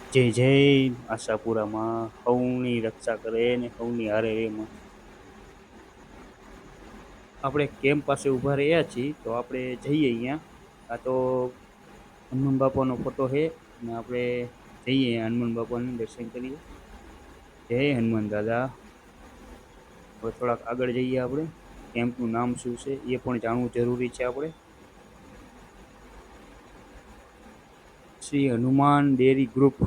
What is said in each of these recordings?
જય જય આશાપુરામાં હવની રક્ષા કરે ને હવની હારે રેમાં. આપણે કેમ્પ પાસે ઊભા રહ્યા છીએ તો આપણે જઈએ અહીંયા. આ તો હનુમાન બાપાનો ફોટો છે અને આપણે જઈએ હનુમાન બાપાનું દર્શન કરીએ. જય હનુમાન દાદા. હવે થોડાક આગળ જઈએ આપણે. કેમ્પનું નામ શું છે એ પણ જાણવું જરૂરી છે આપણે. શ્રી હનુમાન ડેરી ગ્રુપ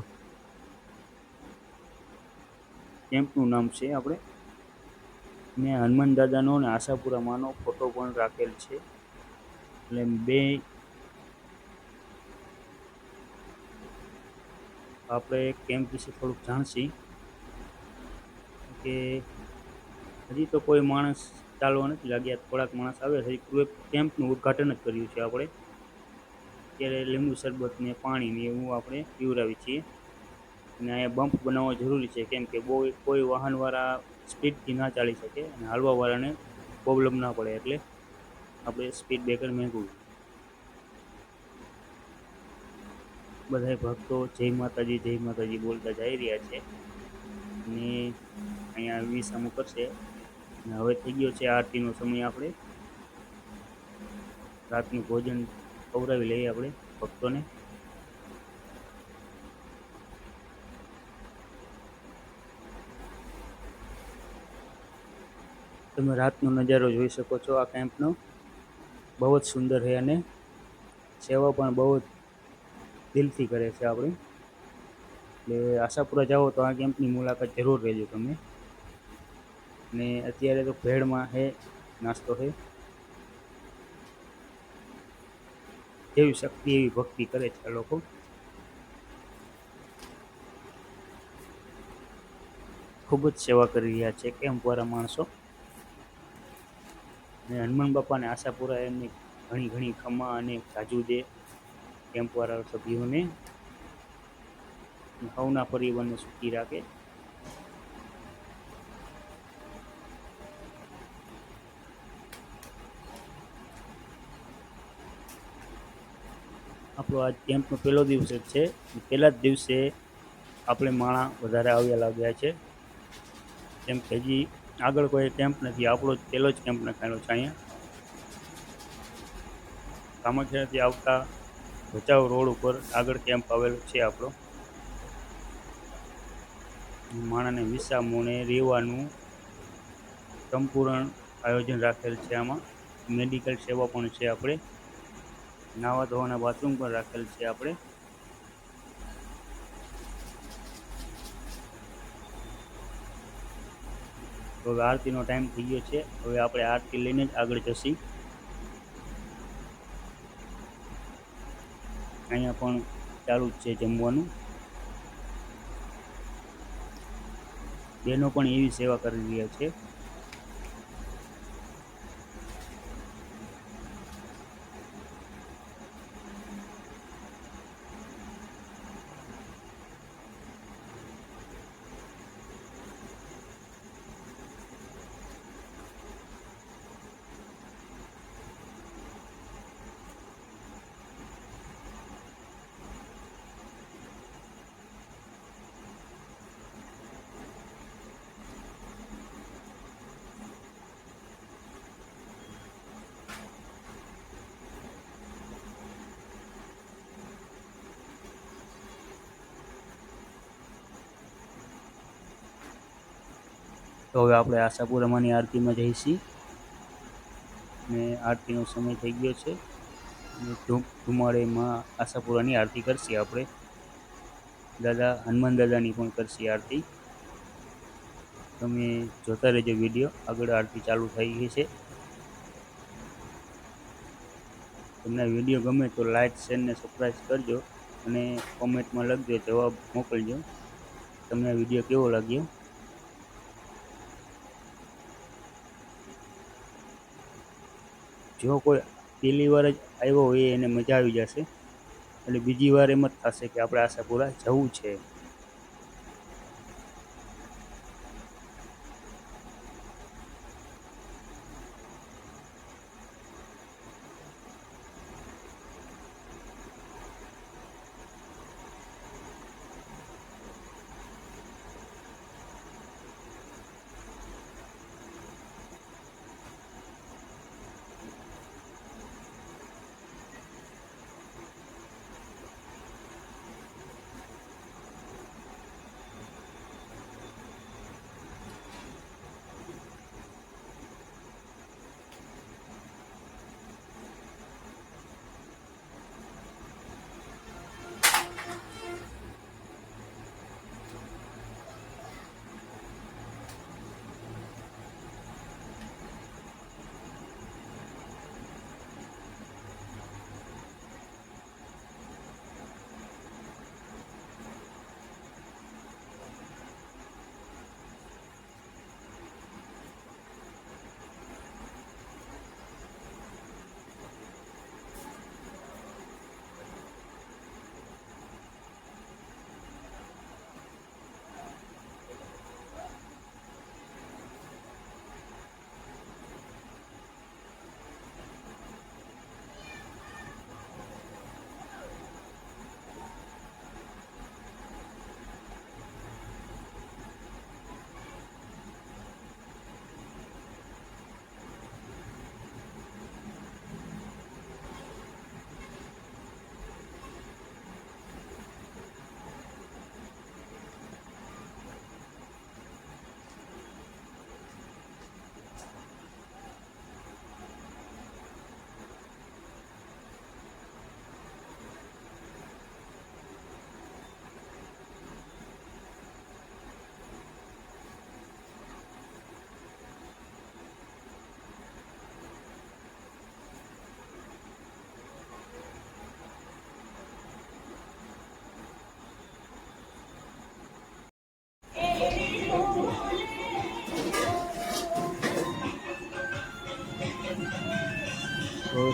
કેમ્પનું નામ છે આપણે. ને હનુમાન દાદાનો અને આશાપુરામાંનો ફોટો પણ રાખેલ છે. એટલે બે આપણે કેમ્પ વિશે થોડુંક જાણશી કે હજી તો કોઈ માણસ ચાલવા નથી લાગ્યા. થોડાક માણસ આવે છે. કેમ્પનું ઉદ્ઘાટન જ કર્યું છે આપણે. અત્યારે લીંબુ શરબત ને પાણી ને એવું આપણે પીવડાવી છીએ. અને અહીંયા બમ્પ બનાવવો જરૂરી છે કેમ કે બહુ કોઈ વાહનવાળા સ્પીડથી ના ચાલી શકે અને હાલવાવાળાને પ્રોબ્લેમ ના પડે એટલે આપણે સ્પીડ બ્રેકર મેકવું. બધા ભક્તો જય માતાજી બોલતા જઈ રહ્યા છે. અને અહીંયા વિસામો કરશે. અને હવે થઈ ગયો છે આરતીનો સમય. આપણે રાતનું ભોજન ખવડાવી લઈએ આપણે ભક્તોને. તમે રાતનો નજારો જોઈ શકો છો આ કેમ્પનો. બહુ જ સુંદર છે અને સેવા પણ બહુ જ દિલથી કરે છે આપણે. એટલે આશાપુરા જાઓ તો આ કેમ્પની મુલાકાત જરૂર લેજો તમે. ને અત્યારે તો ભેળમાં છે નાસ્તો છે. જેવી શક્તિ એવી ભક્તિ કરે છે આ લોકો. ખૂબ જ સેવા કરી રહ્યા છે કેમ્પવાળા માણસો. અને હનુમાન બાપાને આશાપુરા એમની ઘણી ઘણી ખમા અને જાજુ દે કેમ્પવાળા સભ્યોને. હવના પરિવારને સુખી રાખે. આપણો આજ કેમ્પનો પહેલો દિવસ જ છે. પહેલા જ દિવસે આપણે માણા વધારે આવ્યા લાગ્યા છે. કેમ કે હજી આગળ કોઈ કેમ્પ નથી. આપણો જ પહેલો જ કેમ્પ નખાણો છે અહીંયા. કામાખ્યાથી આવતા ભચાઉ રોડ ઉપર આગળ કેમ્પ આવેલો છે આપણો. માણસને વિસામોને રહેવાનું સંપૂર્ણ આયોજન રાખેલ છે આમાં. મેડિકલ સેવા પણ છે આપણે. નાવા ધોવાના બાથરૂમ પણ રાખેલ છે આપણે. તો હવે આરતીનો ટાઈમ થઈ ગયો છે. હવે આપણે આરતી લઈને જ આગળ જશી. અહીંયા પણ ચાલુ જ છે જમવાનું. બહેનો પણ એવી સેવા કરી રહ્યા છે. તો હવે આપણે આશાપુરામાંની આરતીમાં જઈશી. ને આરતીનો સમય થઈ ગયો છે. અને ધુમાડેમાં આશાપુરાની આરતી કરશી આપણે. દાદા હનુમાન દાદાની પણ કરશી આરતી. તમે જોતા રહેજો વિડીયો. આગળ આરતી ચાલુ થઈ ગઈ છે. તમને વિડીયો ગમે તો લાઈક શેર ને સબસ્ક્રાઈબ કરજો. અને કોમેન્ટમાં લખજો, જવાબ મોકલજો તમને આ વિડીયો કેવો લાગ્યો. જો કોઈ પહેલી વાર જ આવ્યો હોય એને મજા આવી જશે. એટલે બીજી વાર એમ જ થશે કે આપણે આશાપુરા જવું છે.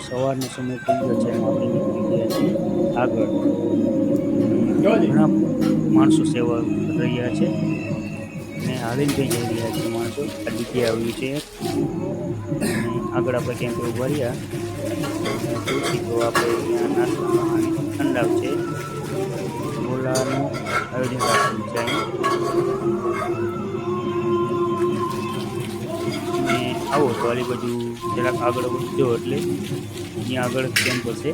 સવારનો સમય થઈ ગયો છે અને આપણે નીકળી ગયા છીએ આગળ. ઘણા માણસો સેવા કરી રહ્યા છે અને હાલીને જઈ રહ્યા છે માણસો. આ જગ્યાએ આવ્યું છે અને આગળ આપણે ક્યાંક ઉભા રહ્યા જોઈશું તો આપણે અહીંયા નાસ્તો પાણી ઠંડાવ છે. ગોલાનું આયોજન રાખેલું છે અહીંયા. અને આવો તો આલી બાજુ જરાક આગળ વધજો એટલે અહીંયા આગળ કેમ્પ હશે.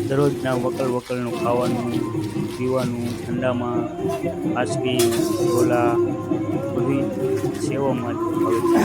દરરોજના વકલનું ખાવાનું પીવાનું ઠંડામાં આઈસ્ક્રીમ ગોલા બધી સેવામાં આવે છે.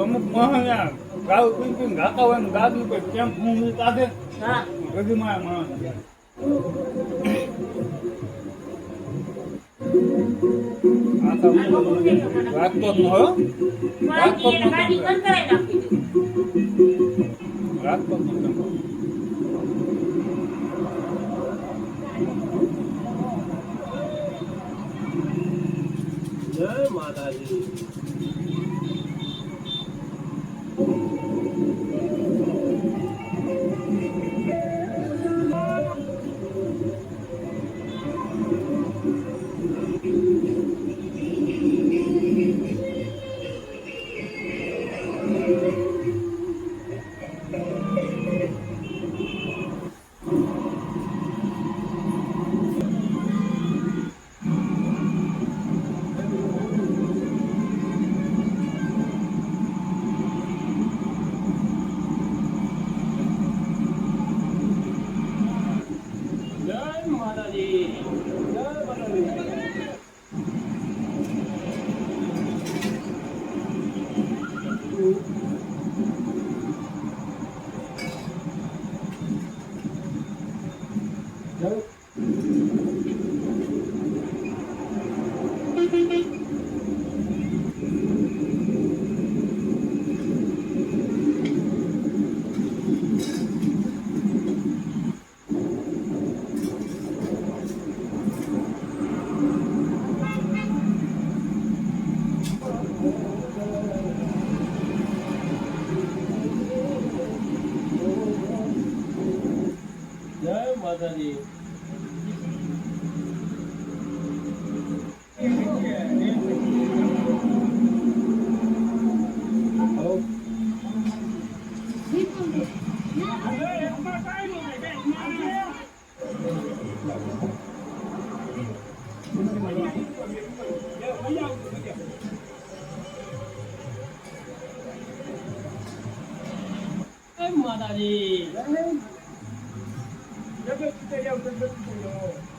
અમુક મહાના ગાવ પીને ગાતા હોય ને ગાદી પર કેમ હું સાથે બધી માં રાજકોટ નો રાજકોટ નો જય માતાજી. જય માતાજી. જય માતાજી. જગત જાવ જગત જાવ